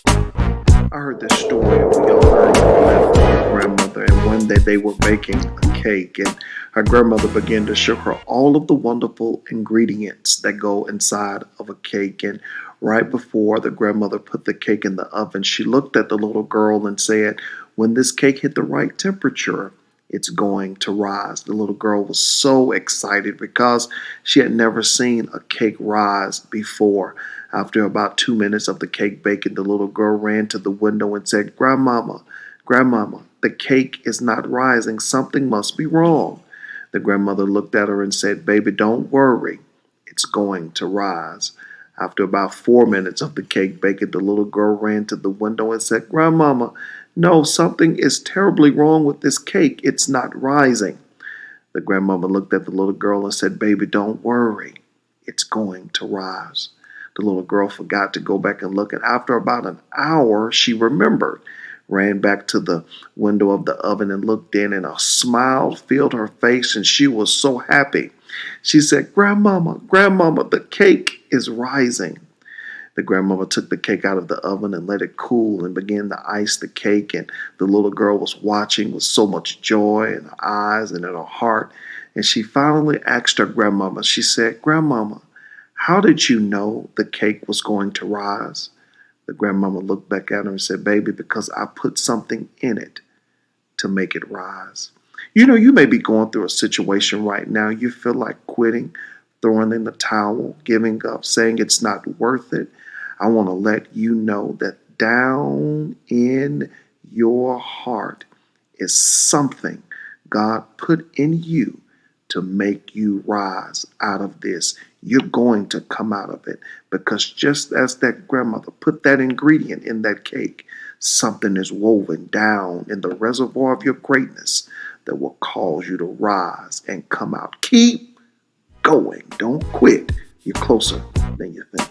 I heard this story of a young girl who lived with her grandmother, and one day they were baking a cake, and her grandmother began to show her all of the wonderful ingredients that go inside of a cake. And right before the grandmother put the cake in the oven, she looked at the little girl and said, "When this cake hit the right temperature, it's going to rise." The little girl was so excited because she had never seen a cake rise before. After about 2 minutes of the cake baking, the little girl ran to the window and said, "Grandmama, Grandmama, the cake is not rising. Something must be wrong." The grandmother looked at her and said, "Baby, don't worry. It's going to rise." After about 4 minutes of the cake baking, the little girl ran to the window and said, "Grandmama, no, something is terribly wrong with this cake. It's not rising." The grandmother looked at the little girl and said, "Baby, don't worry. It's going to rise." The little girl forgot to go back and look, and after about an hour, she remembered, ran back to the window of the oven and looked in, and a smile filled her face, and she was so happy. She said, "Grandmama, Grandmama, the cake is rising." The grandmother took the cake out of the oven and let it cool and began to ice the cake. And the little girl was watching with so much joy in her eyes and in her heart. And she finally asked her grandmama, she said, "Grandmama, how did you know the cake was going to rise?" The grandmama looked back at her and said, "Baby, because I put something in it to make it rise." You may be going through a situation right now. You feel like quitting, throwing in the towel, giving up, saying it's not worth it. I want to let you know that down in your heart is something God put in you to make you rise out of this. You're going to come out of it because just as that grandmother put that ingredient in that cake, something is woven down in the reservoir of your greatness that will cause you to rise and come out. Keep going. Don't quit. You're closer than you think.